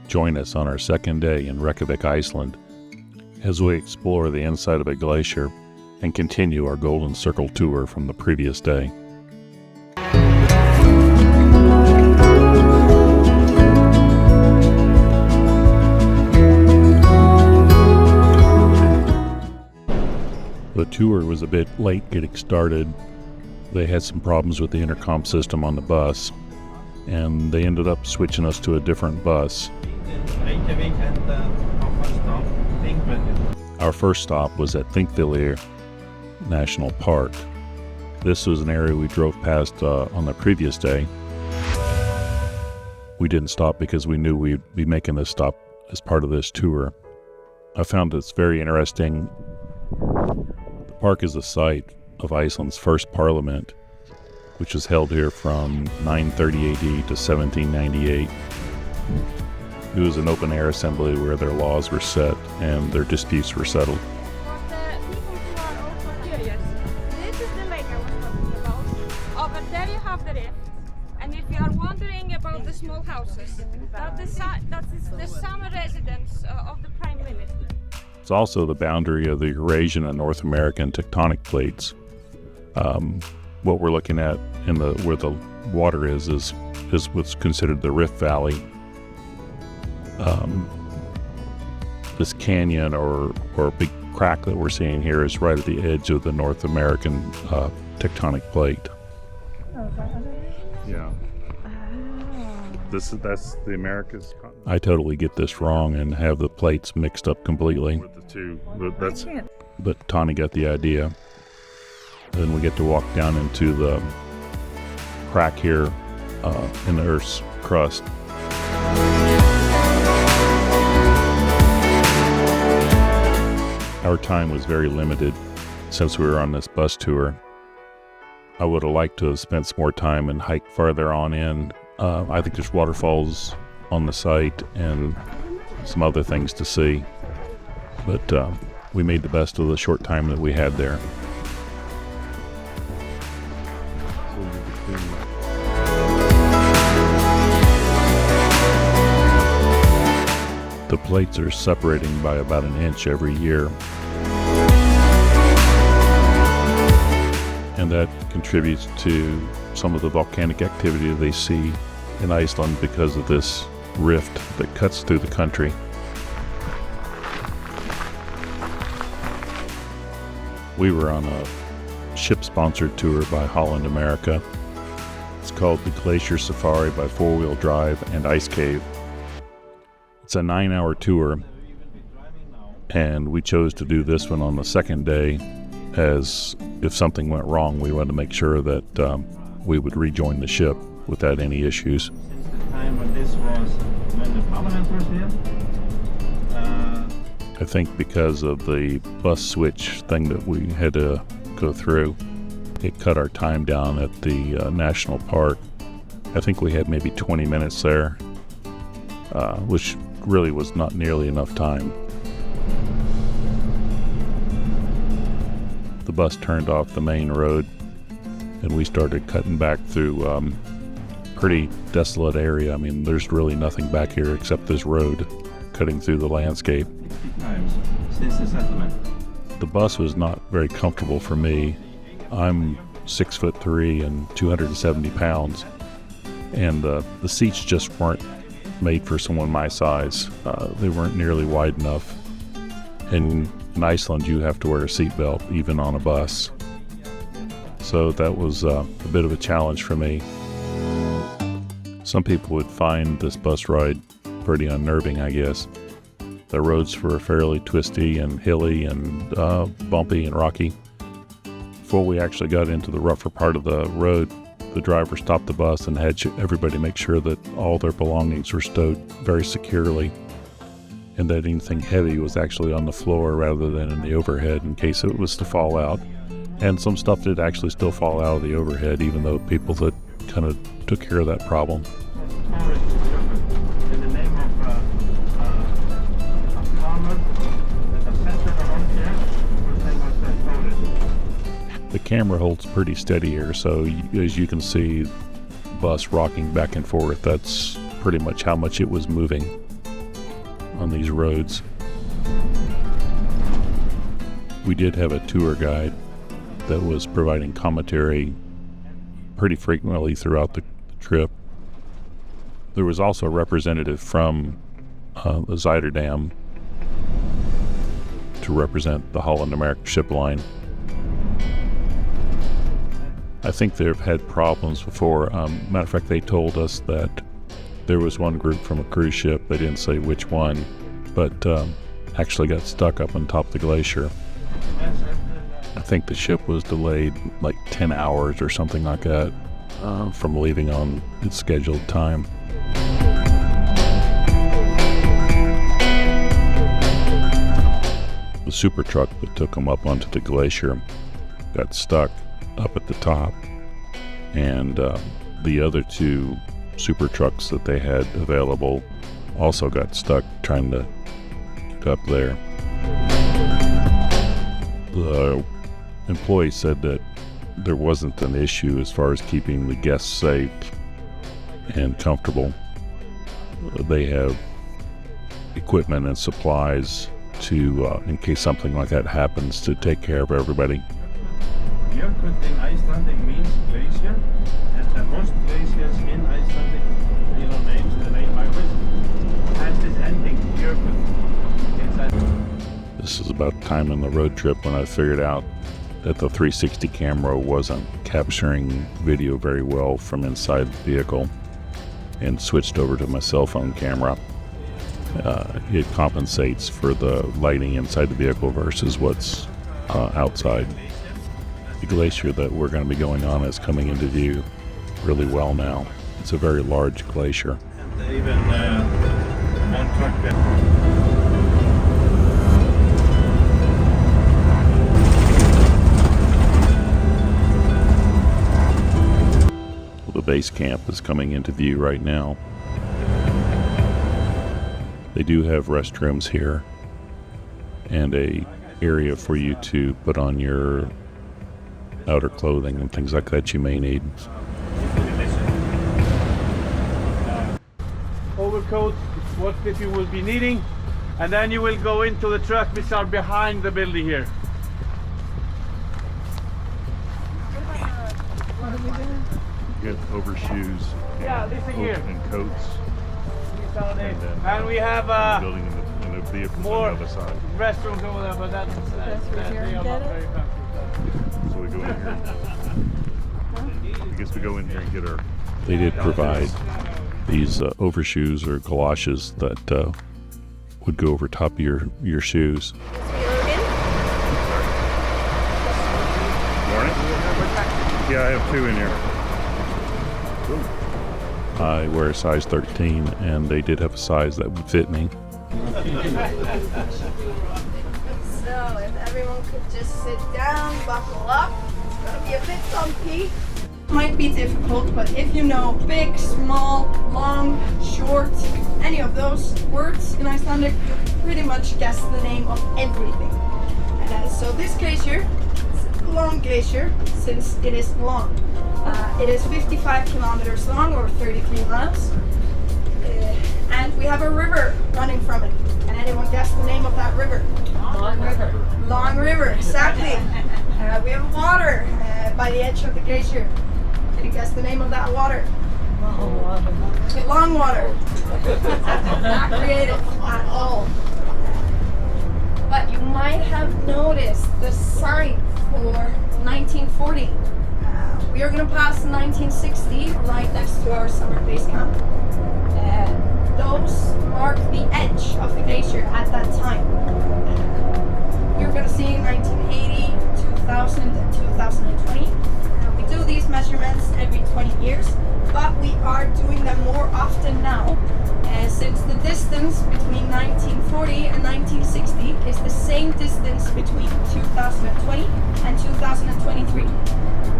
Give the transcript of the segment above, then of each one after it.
Join us on our second day in Reykjavik, Iceland, as we explore the inside of a glacier and continue our Golden Circle tour from the previous day. The tour was a bit late getting started. They had some problems with the intercom system on the bus, and they ended up switching us to a different bus. Reykjavik and our first stop was at Glacier National Park. This was an area we drove past on the previous day. We didn't stop because we knew we'd be making this stop as part of this tour. I found this very interesting. The park is the site of Iceland's first parliament, which was held here from 930 AD to 1798. It was an open-air assembly where their laws were set and their disputes were settled. For the people who are also curious, this is the lake I was talking about. Over there you have the rift. And if you are wondering about the small houses, that is the summer residence of the Prime Minister. It's also the boundary of the Eurasian and North American tectonic plates. What we're looking at where the water is what's considered the Rift Valley. This canyon or big crack that we're seeing here is right at the edge of the North American tectonic plate. Yeah. That's the Americas. I totally get this wrong and have the plates mixed up completely. With the two, but Tani got the idea. Then we get to walk down into the crack here in the Earth's crust. Our time was very limited since we were on this bus tour. I would have liked to have spent some more time and hiked farther on in. I think there's waterfalls on the site and some other things to see. But we made the best of the short time that we had there. The plates are separating by about an inch every year. And that contributes to some of the volcanic activity they see in Iceland because of this rift that cuts through the country. We were on a ship-sponsored tour by Holland America. It's called the Glacier Safari by Four Wheel Drive and Ice Cave. It's a 9-hour tour, and we chose to do this one on the second day, as if something went wrong, we wanted to make sure that we would rejoin the ship without any issues. Since the time when the parliament was here. I think because of the bus switch thing that we had to go through, it cut our time down at the national park. I think we had maybe 20 minutes there, which really was not nearly enough time. The bus turned off the main road and we started cutting back through pretty desolate area. I mean, there's really nothing back here except this road cutting through the landscape. 60 times since the settlement. The bus was not very comfortable for me. I'm 6'3" and 270 pounds, and the seats just weren't made for someone my size. They weren't nearly wide enough. And in Iceland, you have to wear a seatbelt even on a bus. So that was a bit of a challenge for me. Some people would find this bus ride pretty unnerving, I guess. The roads were fairly twisty and hilly and bumpy and rocky. Before we actually got into the rougher part of the road, the driver stopped the bus and had everybody make sure that all their belongings were stowed very securely, and that anything heavy was actually on the floor rather than in the overhead in case it was to fall out. And some stuff did actually still fall out of the overhead, even though people that kind of took care of that problem. In the name of farmers that are centered around here, we'll say what's tourist. The camera holds pretty steady here, so as you can see, the bus rocking back and forth, that's pretty much how much it was moving. on these roads. We did have a tour guide that was providing commentary pretty frequently throughout the trip. There was also a representative from the Zuiderdam to represent the Holland America ship line. I think they've had problems before. Matter of fact, they told us that there was one group from a cruise ship, they didn't say which one, but actually got stuck up on top of the glacier. I think the ship was delayed like 10 hours or something like that from leaving on its scheduled time. The super truck that took them up onto the glacier got stuck up at the top, and the other two super trucks that they had available also got stuck trying to get up there. The employee said that there wasn't an issue as far as keeping the guests safe and comfortable. They have equipment and supplies to, in case something like that happens, to take care of everybody. Jökull in Icelandic means glacier, and the most glaciers in Icelandic, names the name I was, has this ending, Jökull, inside. This is about time in the road trip when I figured out that the 360 camera wasn't capturing video very well from inside the vehicle, and switched over to my cell phone camera. It compensates for the lighting inside the vehicle versus what's outside. The glacier that we're going to be going on is coming into view really well now. It's a very large glacier. And even one truck there. The base camp is coming into view right now. They do have restrooms here and a area for you to put on your outer clothing and things like that you may need. Overcoat is what that you will be needing, and then you will go into the truck which are behind the building here. You get overshoes and coats. And we have building in the vehicles more on the other side. restrooms over there, but that's they are not very fancy. So we go in here. I guess we go in here and get our. They did provide these overshoes or galoshes that would go over top of your shoes. Morning. Yeah, I have 2 in here. I wear a size 13, and they did have a size that would fit me. So if everyone could just sit down, buckle up, it's gonna be a bit bumpy. Might be difficult, but if you know big, small, long, short, any of those words in Icelandic, you pretty much guess the name of everything. And so this glacier is a long glacier since it is long. It is 55 kilometers long, or 33 miles. And we have a river running from it. Can anyone guess the name of that river? Long River. Long River, exactly. We have water by the edge of the glacier. Can you guess the name of that water? Long Water. Long water. Not creative at all. But you might have noticed the sign for 1940. We are going to pass 1960 right next to our summer base camp. Those mark the edge of the glacier at that time. You're going to see 1980, 2000, and 2020. We do these measurements every 20 years, but we are doing them more often now, since the distance between 1940 and 1960 is the same distance between 2020 and 2023.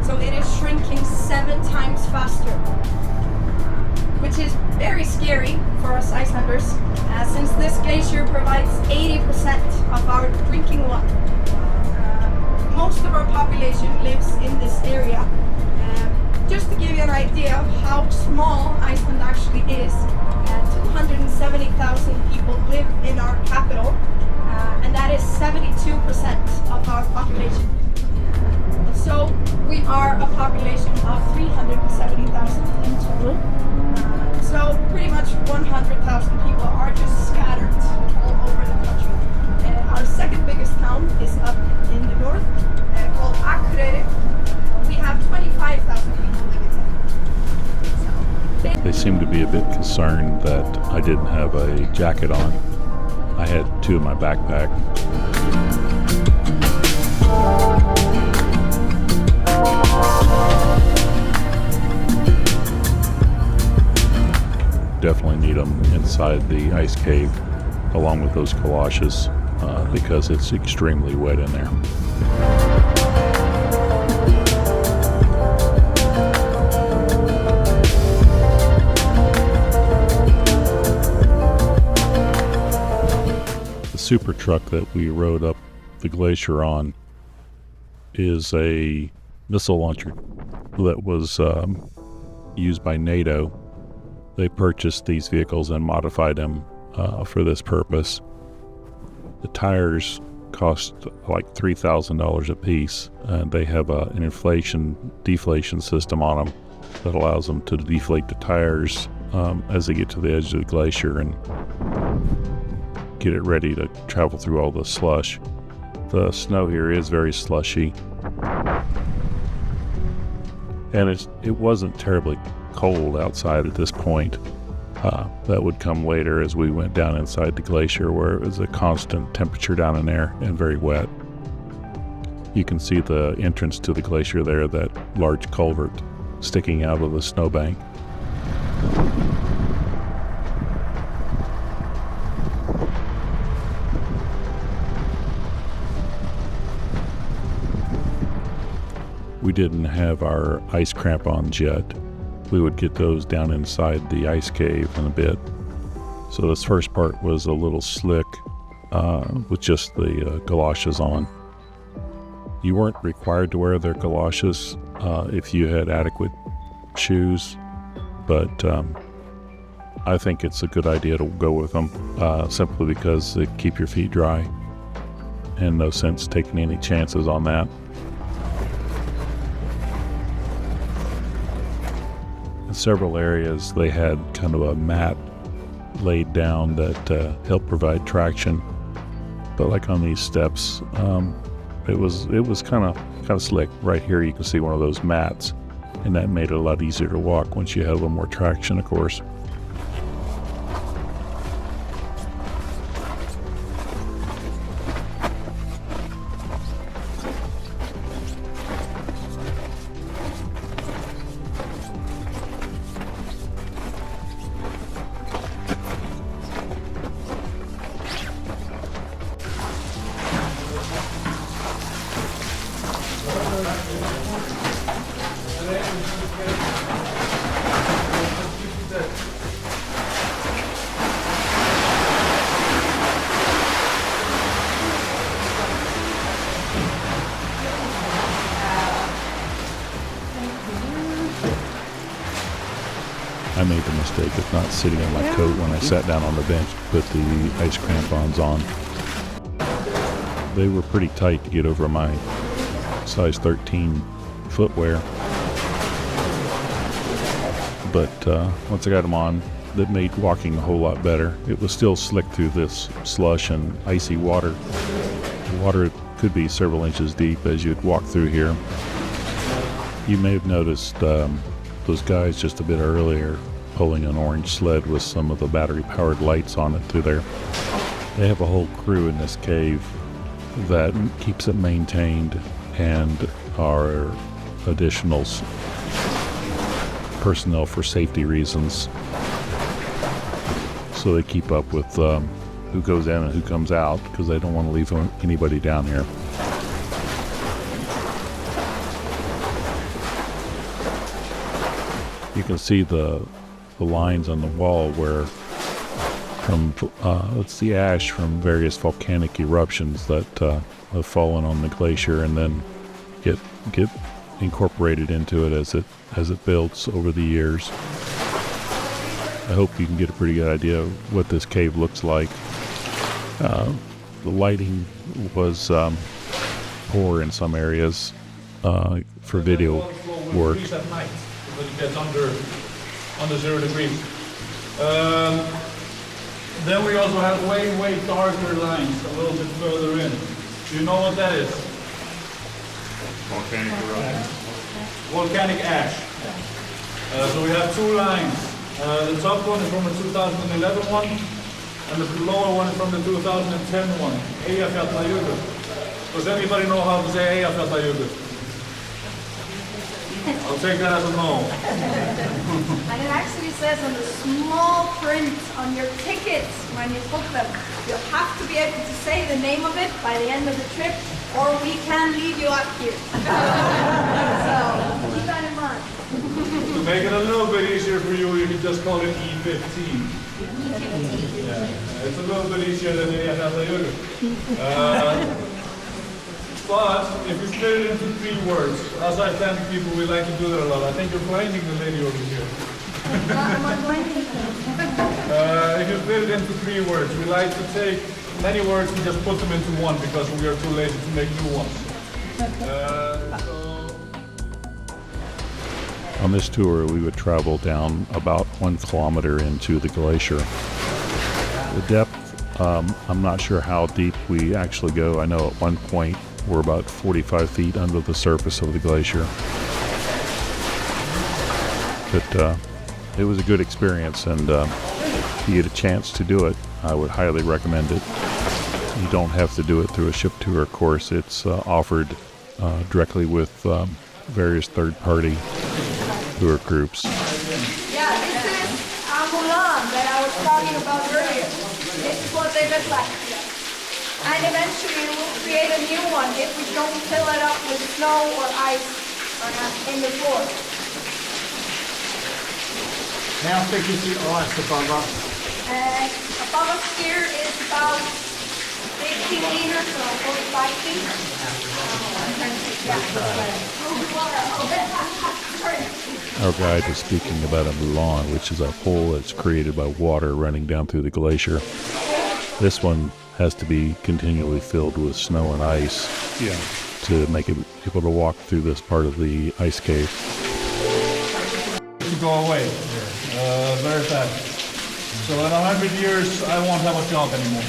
So it is shrinking 7 times faster, which is very scary for us Icelanders, since this glacier provides 80% of our drinking water. Most of our population lives in this area. Just to give you an idea of how small Iceland actually is, 270,000 people live in I didn't have a jacket on. I had two in my backpack. Definitely need them inside the ice cave along with those galoshes because it's extremely wet in there. The super truck that we rode up the glacier on is a missile launcher that was used by NATO. They purchased these vehicles and modified them for this purpose. The tires cost like $3,000 a piece, and they have an inflation-deflation system on them that allows them to deflate the tires as they get to the edge of the glacier and get it ready to travel through all the slush. The snow here is very slushy, and it wasn't terribly cold outside at this point. That would come later as we went down inside the glacier, where it was a constant temperature down in there and very wet. You can see the entrance to the glacier there, that large culvert sticking out of the snowbank. We didn't have our ice crampons yet. We would get those down inside the ice cave in a bit. So this first part was a little slick with just the galoshes on. You weren't required to wear their galoshes if you had adequate shoes, but I think it's a good idea to go with them simply because they keep your feet dry, and no sense taking any chances on that. In several areas they had kind of a mat laid down that helped provide traction, but like on these steps it was kind of slick. Right here you can see one of those mats, and that made it a lot easier to walk once you had a little more traction, of course. I made the mistake of not sitting on my coat when I sat down on the bench to put the ice crampons on. They were pretty tight to get over my size 13 footwear. But once I got them on, that made walking a whole lot better. It was still slick through this slush and icy water. The water could be several inches deep as you'd walk through here. You may have noticed those guys just a bit earlier pulling an orange sled with some of the battery-powered lights on it through there. They have a whole crew in this cave that keeps it maintained, and are additional personnel for safety reasons. So they keep up with who goes in and who comes out, because they don't want to leave anybody down here. You can see the lines on the wall where it's the ash from various volcanic eruptions that have fallen on the glacier and then get incorporated into it as it builds over the years. I hope you can get a pretty good idea of what this cave looks like. The lighting was poor in some areas for video work. At night, because it gets under 0 degrees. Then we also have way darker lines a little bit further in. Do you know what that is? Volcanic eruption. Volcanic ash. So we have two lines The top one is from the 2011 one, and the lower one is from the 2010 one, Eyjafjallajökull. Does anybody know how to say Eyjafjallajökull? I'll take that as a no. And it actually says on the small print on your tickets when you book them, you have to be able to say the name of it by the end of the trip, or we can leave you up here. So keep that in mind. To make it a little bit easier for you, you can just call it E15. Yeah, it's a little bit easier than Eyjafjallajökull. But if you split it into 3 words, as I tell people, we like to do that a lot. I think you're blaming the lady over here. If you split it into 3 words, we like to take many words and just put them into one because we are too lazy to make new ones. On this tour, we would travel down about 1 kilometer into the glacier. The depth, I'm not sure how deep we actually go. I know at one point we're about 45 feet under the surface of the glacier. But it was a good experience, and if you get a chance to do it, I would highly recommend it. You don't have to do it through a ship tour course. It's offered directly with various third-party tour groups. Yeah, this is Amulan that I was talking about earlier. This is what they look like. And eventually we'll create a new one if we don't fill it up with snow or ice in the floor. How thick is the ice above us? Above us here is about 15 meters, so 45 feet. Our guide is speaking about a mulan, which is a hole that's created by water running down through the glacier. This one has to be continually filled with snow and ice to make it able to walk through this part of the ice cave. To go away very fast. So in 100 years, I won't have a job anymore.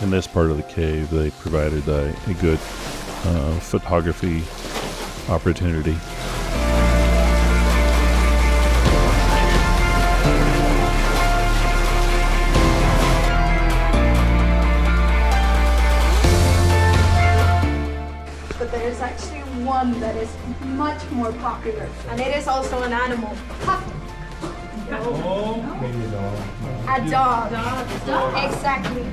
In this part of the cave, they provided a good photography opportunity. But there is actually one that is much more popular, and it is also an animal. A dog. Exactly.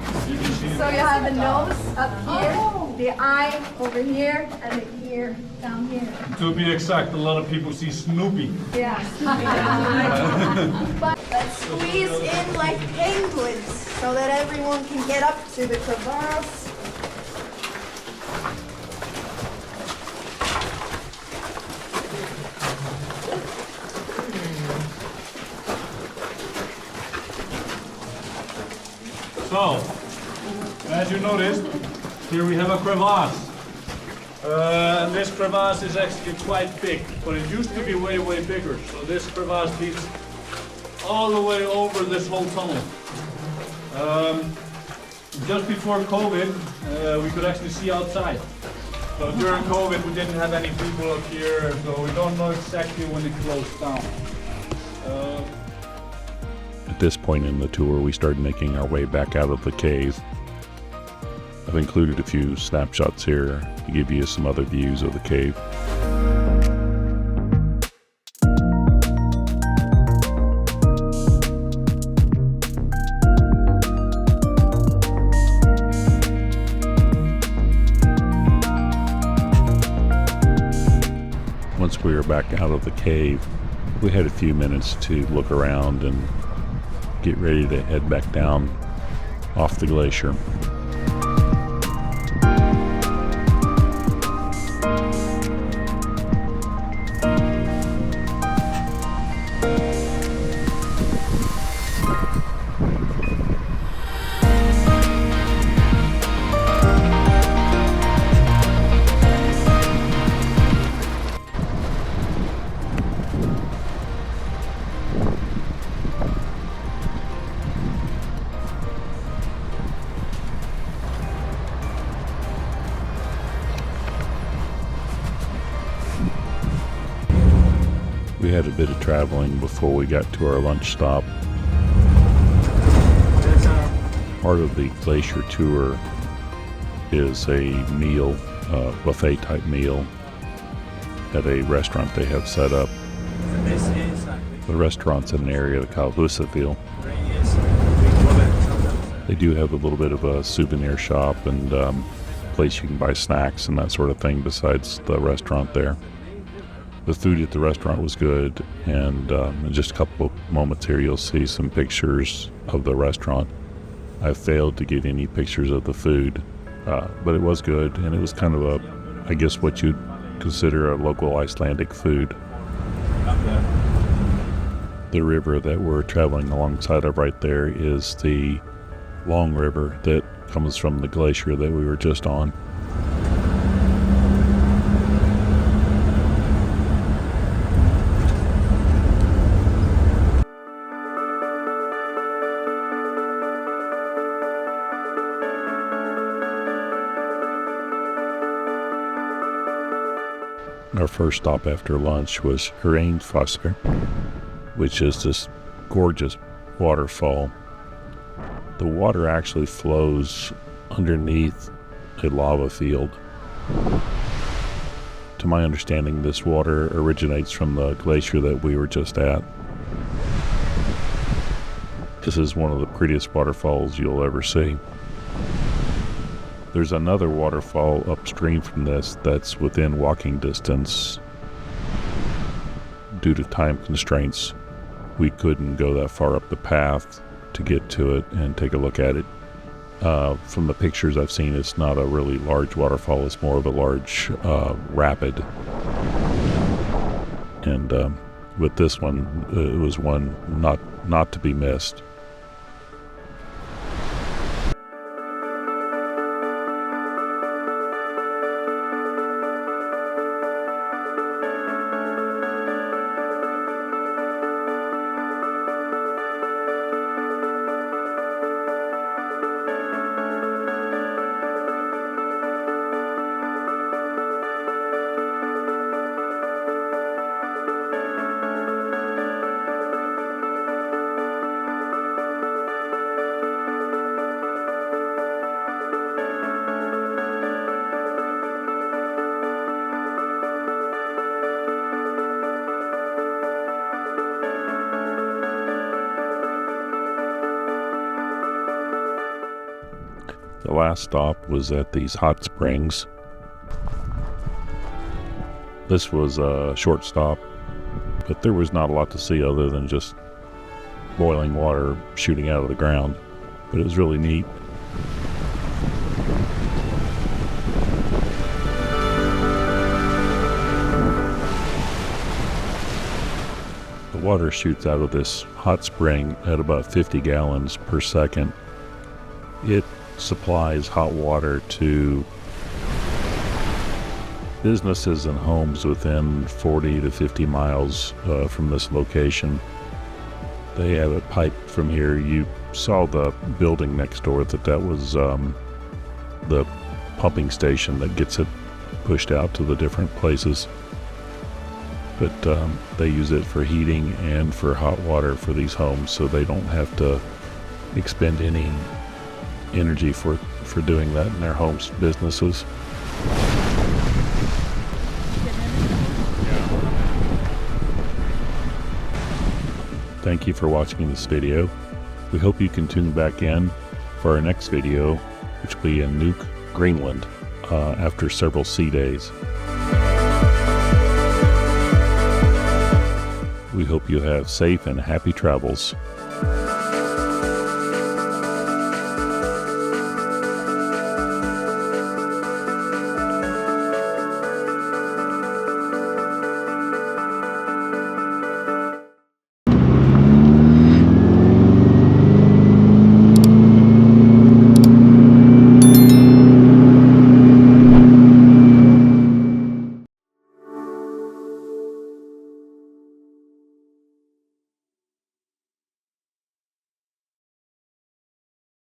So you have the nose up here, the eye over here, and the ear down here. To be exact, a lot of people see Snoopy. Yeah. But let's squeeze in like penguins so that everyone can get up to the crevasse. So, as you noticed, here we have a crevasse. And this crevasse is actually quite big, but it used to be way, way bigger. So this crevasse leads all the way over this whole tunnel. Just before COVID, we could actually see outside. So during COVID, we didn't have any people up here, so we don't know exactly when it closed down. At this point in the tour, we started making our way back out of the cave. I've included a few snapshots here to give you some other views of the cave. Once we were back out of the cave, we had a few minutes to look around and get ready to head back down off the glacier. had a bit of traveling before we got to our lunch stop. Part of the Glacier tour is a meal, buffet type meal at a restaurant they have set up. The restaurant's in an area called Husaville. They do have a little bit of a souvenir shop and place you can buy snacks and that sort of thing besides the restaurant there. The food at the restaurant was good, and in just a couple of moments here you'll see some pictures of the restaurant. I failed to get any pictures of the food, but it was good, and it was kind of I guess what you'd consider a local Icelandic food. The river that we're traveling alongside of right there is the long river that comes from the glacier that we were just on. Our first stop after lunch was Reykjavik, which is this gorgeous waterfall. The water actually flows underneath a lava field. To my understanding, this water originates from the glacier that we were just at. This is one of the prettiest waterfalls you'll ever see. There's another waterfall upstream from this that's within walking distance. Due to time constraints, we couldn't go that far up the path to get to it and take a look at it. From the pictures I've seen, it's not a really large waterfall, it's more of a large rapid. And with this one, it was one not to be missed. The last stop was at these hot springs. This was a short stop, but there was not a lot to see other than just boiling water shooting out of the ground. But it was really neat. The water shoots out of this hot spring at about 50 gallons per second. It supplies hot water to businesses and homes within 40 to 50 miles from this location. They have it piped from here. You saw the building next door that was the pumping station that gets it pushed out to the different places. But they use it for heating and for hot water for these homes, so they don't have to expend any energy for doing that in their homes, businesses. Thank you for watching this video. We hope you can tune back in for our next video, which will be in Nuuk, Greenland, after several sea days. We hope you have safe and happy travels.